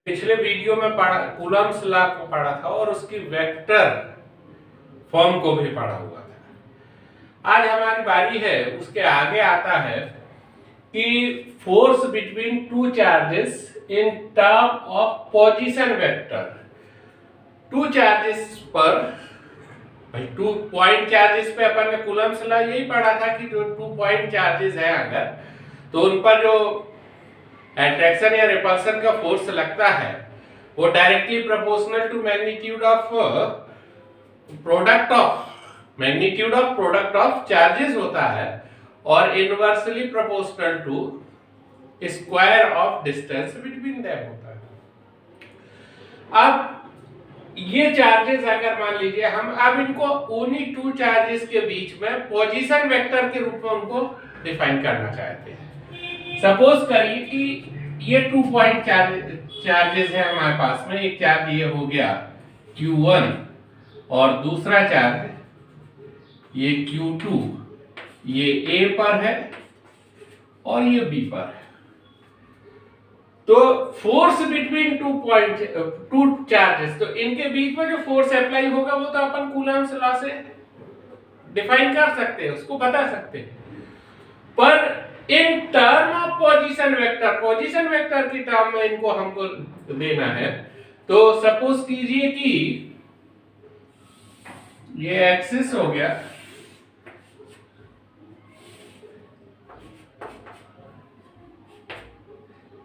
पिछले वीडियो में Coulomb's law को पढ़ा था और उसकी वेक्टर फॉर्म को भी पढ़ा हुआ था। आज हमारी बारी है, उसके आगे आता है कि force between two charges in term of position vector. Two charges पर, भाई 2 पॉइंट चार्जेस पे अपन ने कूलम्ब्स लॉ यही पढ़ा था कि जो 2 पॉइंट चार्जेस हैं अगर, तो उन पर जो अट्रैक्शन या रिपल्शन का फोर्स लगता है वो directly proportional to magnitude of product of charges होता है और inversely proportional to square of distance between them होता है। अब ये चार्जेस अगर मान लीजिए हम अब इनको उन्हीं 2 चार्जेस के बीच में पोजीशन वेक्टर के रूप में उनको डिफाइन करना चाहते हैं। सपोज करिए कि ये 2 पॉइंट चार्जेस है हमारे पास में। एक चार्ज ये हो गया Q1 और दूसरा चार्ज ये Q2, ये A पर है और ये B पर है। तो फोर्स बिटवीन 2 चार्जेस, तो इनके बीच में जो फोर्स अप्लाई होगा वो तो अपन कूलम्ब्स लॉ से डिफाइन कर सकते हैं, उसको बता सकते हैं। पर in term of position vector की टर्म में इनको हमको देना है। तो सपोज कीजिए कि ये एक्सिस हो गया,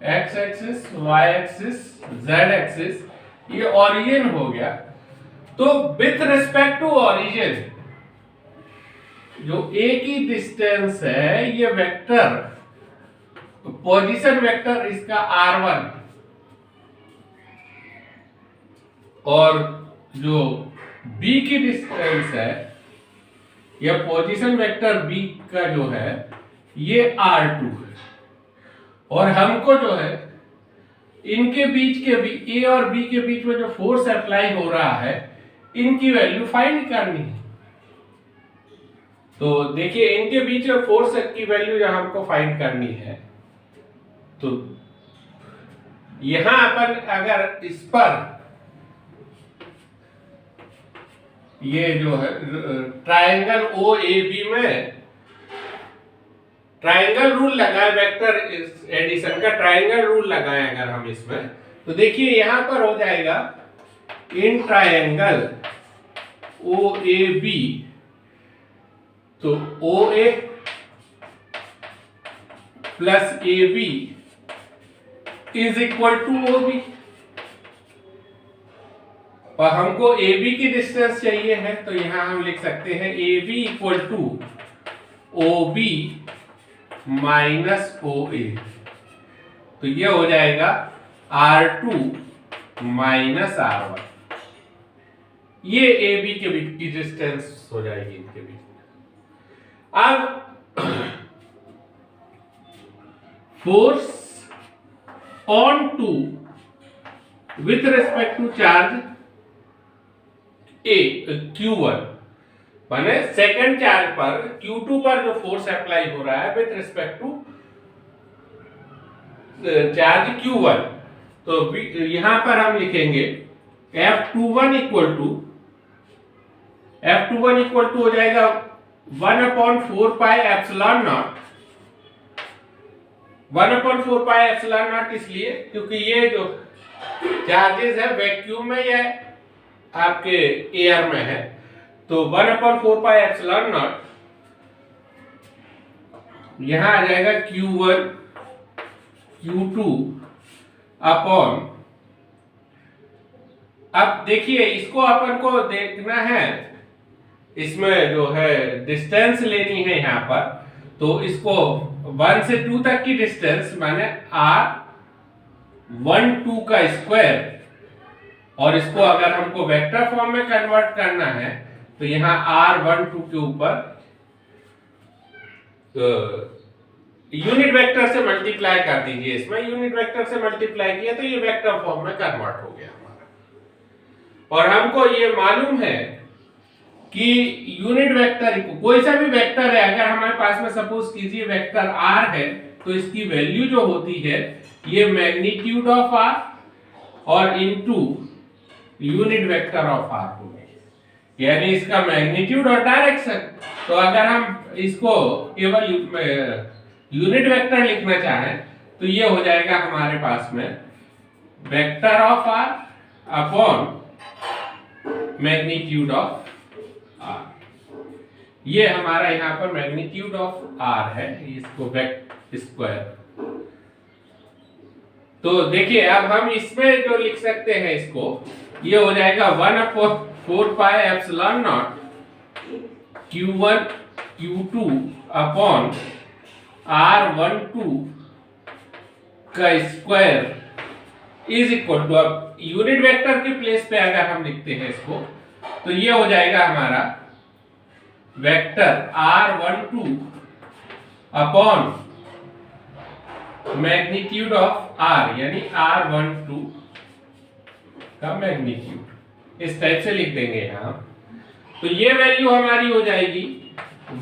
X axis, Y axis, Z axis, ये ओरिजिन हो गया। तो विथ रिस्पेक्ट टू ओरिजिन जो ए की डिस्टेंस है, ये वेक्टर पोजीशन वेक्टर इसका R1 और जो B की डिस्टेंस है या पोजीशन वेक्टर B का जो है ये R2 है। और हमको जो है इनके बीच के भी A और B के बीच में जो फोर्स अप्लाई हो रहा है इनकी वैल्यू फाइंड करनी है। तो देखिए इनके बीच में फोर्स की वैल्यू जो हमको फाइंड करनी है, तो यहां अपन अगर इस पर ये जो है ट्रायंगल OAB में ट्रायंगल रूल लगाए, वेक्टर एडिशन का ट्रायंगल रूल लगाए अगर हम इसमें, तो देखिए यहां पर हो जाएगा इन ट्रायंगल OAB, तो OA plus AB is equal to OB। और हमको AB की डिस्टेंस चाहिए है, तो यहां हम लिख सकते हैं AB equal to OB minus OA। तो ये हो जाएगा R2 माइनस R1। ये AB के बीच की डिस्टेंस हो जाएगी इनके बीच। अब force on two with respect to charge Q1 माने सेकंड चार्ज पर Q2 पर जो फोर्स अप्लाई हो रहा है with respect to charge Q1, तो यहां पर हम लिखेंगे F21 इक्वल टू हो जाएगा 1/4 pi epsilon not. 1/4 pi epsilon not इसलिए क्योंकि ये जो चार्जेस है वैक्यूम में या आपके एयर में है, तो 1/4 पाई एप्सिलॉन नॉट यहां आ जाएगा Q1 Q2 अपॉन। अब देखिए इसको अपन को देखना है, इसमें जो है डिस्टेंस लेनी है यहां पर, तो इसको 1 से 2 तक की डिस्टेंस माने R12 का स्क्वायर, और इसको अगर हमको वेक्टर फॉर्म में कन्वर्ट करना है तो यहां R12 के ऊपर यूनिट वेक्टर से मल्टीप्लाई कर दीजिए। इसमें यूनिट वेक्टर से मल्टीप्लाई किया तो ये वेक्टर फॉर्म में कन्वर्ट हो गया हमारा। और हमको ये मालूम है कि यूनिट वेक्टर कोई सा भी वेक्टर है, अगर हमारे पास में सपोज कीजिए वेक्टर R है, तो इसकी वैल्यू जो होती है ये मैग्नीट्यूड ऑफ R और into unit vector of r2, यानी इसका मैग्नीट्यूड और डायरेक्शन। तो अगर हम इसको केवल यूनिट वेक्टर लिखना चाहें तो ये हो जाएगा हमारे पास में vector of r upon magnitude of r। ये हमारा यहाँ पर मैग्नीट्यूड ऑफ r है, इसको वेक्टर स्क्वायर। तो देखिए अब हम इसमें जो लिख सकते हैं इसको, ये हो जाएगा 1/4 pi epsilon naught q1 q2 upon r12 का स्क्वायर इज इक्वल टू, अब यूनिट वेक्टर के प्लेस पे अगर हम लिखते हैं इसको तो ये हो जाएगा हमारा vector r12 upon magnitude of r, यानी r12 का मैग्नीट्यूड, इस टाइप से लिख देंगे यहां। तो ये वैल्यू हमारी हो जाएगी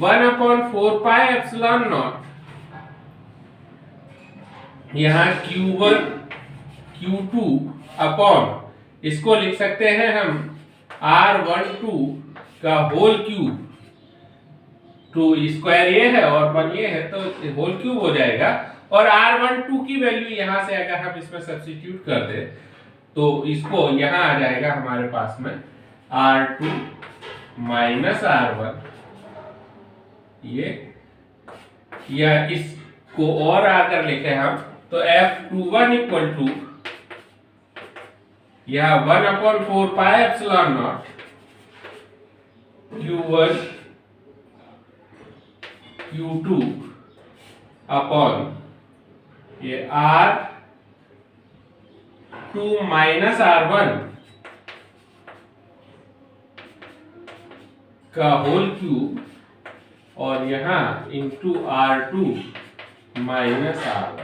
1/4 पाई एप्सिलॉन नॉट, यहां q1 q2 अपॉन इसको लिख सकते हैं हम r12 का होल क्यूब, टू स्क्वायर ये है और 1 ये है तो होल क्यूब हो जाएगा। और r12 की वैल्यू यहां से अगर हम इसमें सब्स्टिट्यूट कर दे तो इसको यहां आ जाएगा हमारे पास में r2 माइनस r1, ये, या इसको और अगर लिखे हम तो f21 इक्वल टू यह 1/4 pi epsilon naught q1 q2 upon ये r2 माइनस r1 का होल क्यूब और यहां इंटू r2 माइनस r1।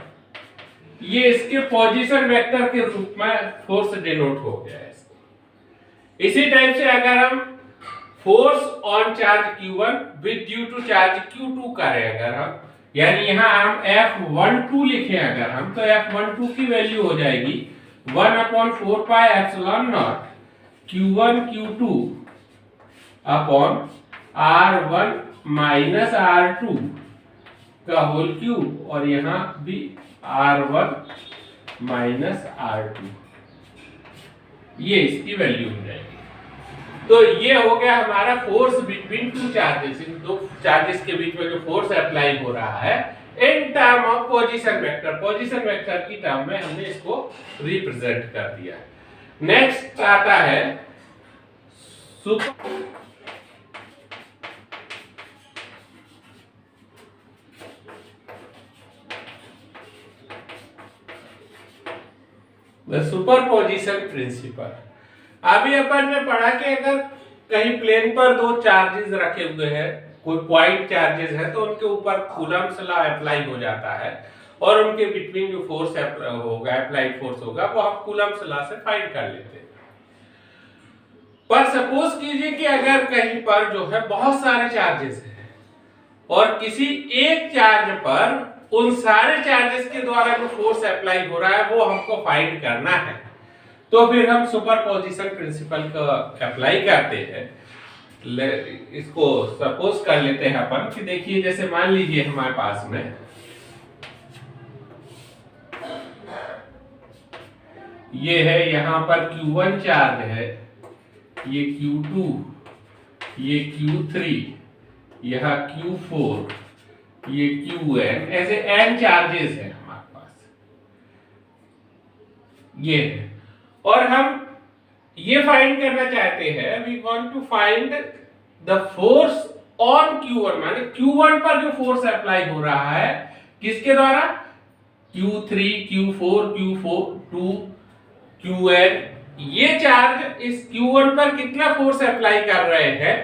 ये इसके पोजीशन वेक्टर के रूप में फोर्स डिनोट हो गया है। इसी टाइप से अगर हम force on charge q1 with due to charge q2 करें, अगर हम यानी यहां हम F12 लिखें अगर हम, तो F12 की वैल्यू हो जाएगी 1/4 pi epsilon naught q1 q2 upon r1 minus r2 का होल क्यूब और यहां भी r1 माइनस r2, ये इसकी वैल्यू हो जाएगी। तो ये हो गया हमारा फोर्स बिटवीन टू चार्जेस, इन दो चार्जेस के बीच में जो फोर्स अप्लाई हो रहा है in term of position vector. Position vector की टर्म में हमने इसको रिप्रेजेंट कर दिया। नेक्स्ट आता है सुपरपोजिशन प्रिंसिपल। अभी अपन ने पढ़ा कि अगर कहीं प्लेन पर दो चार्जेस रखे हुए हैं, कोई पॉइंट चार्जेस है, तो उनके ऊपर कूलम्ब्स लॉ अप्लाई हो जाता है और उनके बिटवीन जो फोर्स होगा, अप्लाइड फोर्स होगा, वो हम कूलम्ब्स लॉ से फाइंड कर लेते हैं। पर सपोज कीजिए कि अगर कहीं पर जो है बहुत सारे चार्जेस हैं और किसी एक चार्ज पर उन सारे चार्जेस के द्वारा जो फोर्स अप्लाई हो रहा है वो हमको फाइंड करना है, तो फिर हम सुपरपोजिशन प्रिंसिपल का अप्लाई करते हैं। इसको सपोज कर लेते हैं अपन कि देखिए जैसे मान लीजिए हमारे पास में ये है, यहां पर Q1 चार्ज है, ये Q2, ये Q3, यहां Q4, ये Qn, ऐसे n चार्जेस हैं हमारे पास, ये है। और हम ये फाइंड करना चाहते हैं, we want to find the force on Q1, माने Q1 पर जो फोर्स अप्लाई हो रहा है किसके द्वारा, Q3, Q4, Q2, Qn, ये चार्ज इस Q1 पर कितना फोर्स अप्लाई कर रहे हैं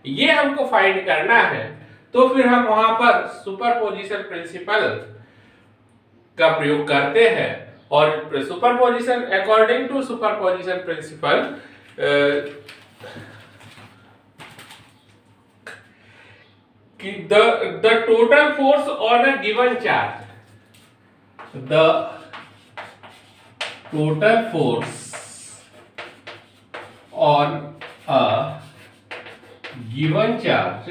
ये हमको फाइंड करना है। तो फिर हम वहां पर सुपरपोजिशन प्रिंसिपल का प्रयोग करते हैं और superposition, according to superposition principle कि the total force on a given charge, the total force on a given charge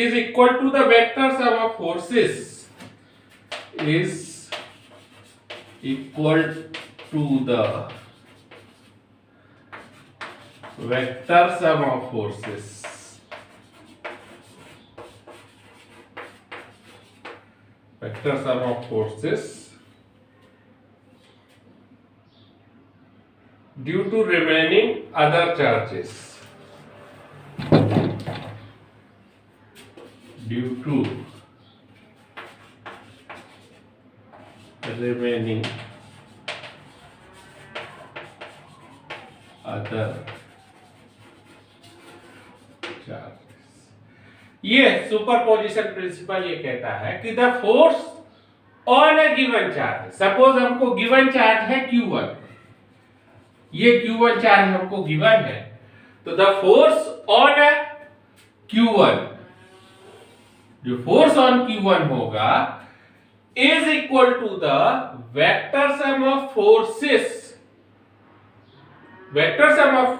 is equal to the vector sum of forces is equal to the vector sum of forces due to remaining other charges ये superposition principle ये कहता है कि the force on A given charge, suppose हमको given charge है Q1, ये Q1 charge हमको given है, तो the force on A Q1, जो फोर्स ऑन Q1 होगा is equal to the vector sum of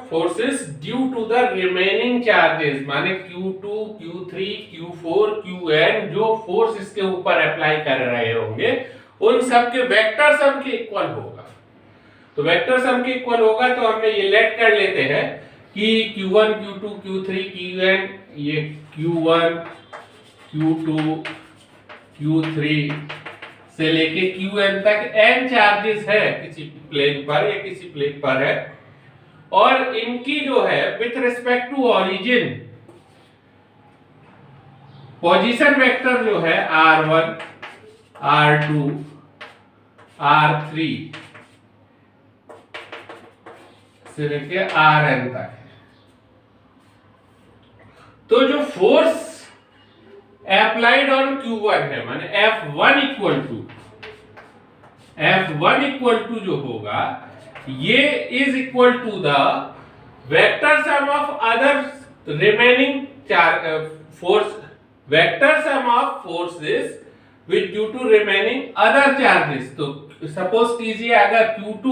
forces due to the remaining charges, माने Q2, Q3, Q4, Qn जो force इसके ऊपर अप्लाई कर रहे होंगे उन सब के वेक्टर सम के इक्वल होगा। तो वेक्टर सम के इक्वल होगा तो हमने ये लेट कर लेते हैं कि Q1, Q2, Q3, Qn, ये Q1, Q2, Q3 से लेके Qn तक n चार्जेस है किसी प्लेन पर या किसी प्लेन पर है, और इनकी जो है with respect to origin position vector जो है R1, R2, R3 से लेके Rn तक है। तो जो फोर्स अप्लाइड ऑन Q1 है, माने F1 इक्वल टू जो होगा ये is equal to the vector sum of other remaining forces which due to remaining other charges. तो सपोज कीजिए अगर Q2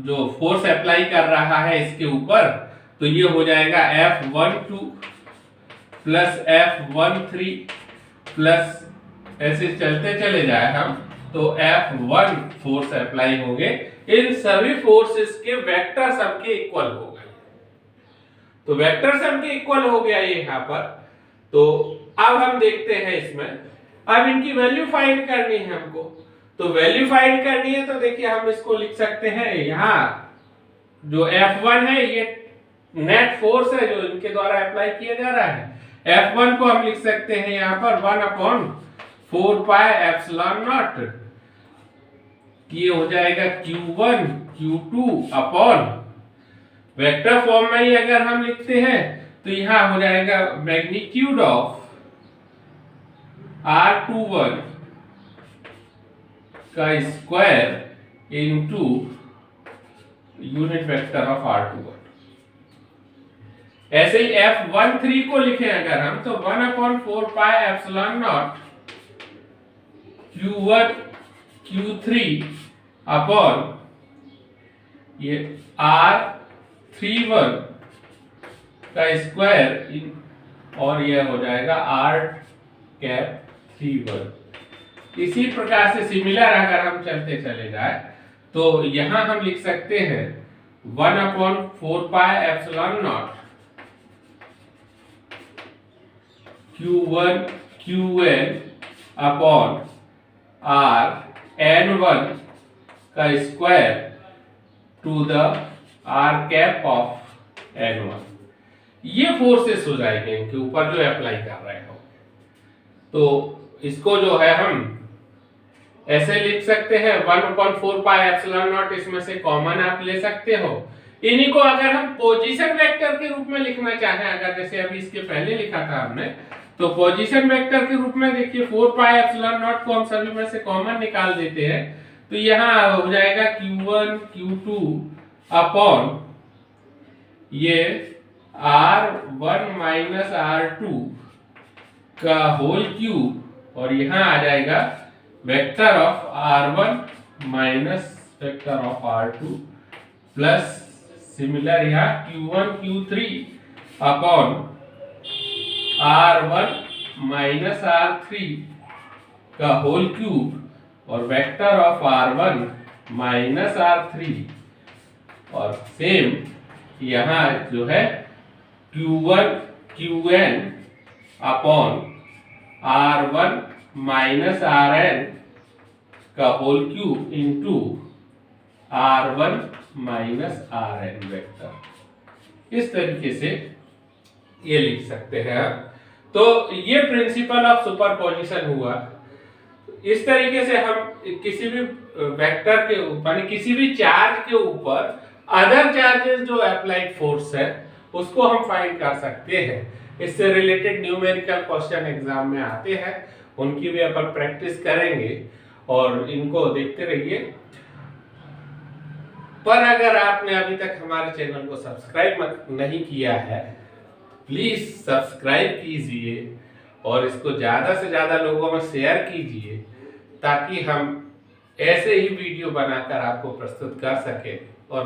जो फोर्स अप्लाई कर रहा है इसके ऊपर, तो ये हो जाएगा F12 प्लस F13 प्लस ऐसे चलते चले जाए हम, तो F1 फोर्स अप्लाई होंगे, इन सभी फोर्सेस के वेक्टर सम के इक्वल हो गए। तो वेक्टर सम के इक्वल हो गया ये यहां पर। तो अब हम देखते हैं इसमें, अब इनकी वैल्यू फाइंड करनी है हमको। तो वैल्यू फाइंड करनी है तो देखिए हम इसको लिख सकते हैं, यहां जो F1 है ये नेट फोर्स है जो इनके द्वारा अप्लाई किया जा रहा है। F1 को हम लिख सकते हैं यहां पर 1/4 पाई एप्सिलॉन नॉट, ये हो जाएगा Q1 Q2 upon vector form में ही अगर हम लिखते हैं तो यहां हो जाएगा मैग्नीट्यूड ऑफ R21 का square into unit vector of R21। ऐसे ही F13 को लिखें अगर हम, तो 1/4 pi epsilon naught Q1 Q3 upon ये R31 का स्क्वायर और ये हो जाएगा R31। इसी प्रकार से सिमिलर अगर हम चलते चले जाए तो यहां हम लिख सकते हैं 1/4 pi epsilon naught Q1 Qn upon Rn1 का square to the R cap of N1। ये फोर्सेस हो जाएंगे इनके ऊपर जो अप्लाई कर रहे हो। तो इसको जो है हम ऐसे लिख सकते हैं 1/4 पाई एप्सिलॉन नॉट, इसमें से कॉमन आप ले सकते हो। इन्हीं को अगर हम पोजीशन वेक्टर के रूप में लिखना चाहें, अगर जैसे अभी इसके पहले लिखा था हमने, तो पोजीशन वेक्टर के रूप में देखिए 4 पाई एप्सिलॉन नॉट को हम सभी में से कॉमन निकाल देते हैं, तो यहाँ हो जाएगा Q1 Q2 अपॉन ये R1 माइनस R2 का होल क्यूब और यहाँ आ जाएगा vector of R1 minus vector of R2 plus similar यहाँ Q1 Q3 upon R1 minus R3 का होल क्यूब और vector of R1 minus R3 और सेम यहाँ जो है Q1 Qn upon R1 minus Rn का whole cube into R1 minus Rn vector. इस तरीके से ये लिख सकते हैं आप। तो ये प्रिंसिपल ऑफ सुपरपोजिशन हुआ। इस तरीके से हम किसी भी वेक्टर के ऊपर किसी भी चार्ज के ऊपर अदर चार्जेस जो अप्लाइड फोर्स है उसको हम फाइंड कर सकते हैं। इससे रिलेटेड न्यूमेरिकल क्वेश्चन एग्जाम में आते हैं, उनकी भी अपन प्रैक्टिस करेंगे और इनको देखते रहिए। पर अगर आपने अभी तक हमारे चैनल को सब्सक्राइब नहीं किया है, प्लीज सब्सक्राइब कीजिए और इसको ज्यादा से ज्यादा लोगों में शेयर कीजिए ताकि हम ऐसे ही वीडियो बनाकर आपको प्रस्तुत कर सके और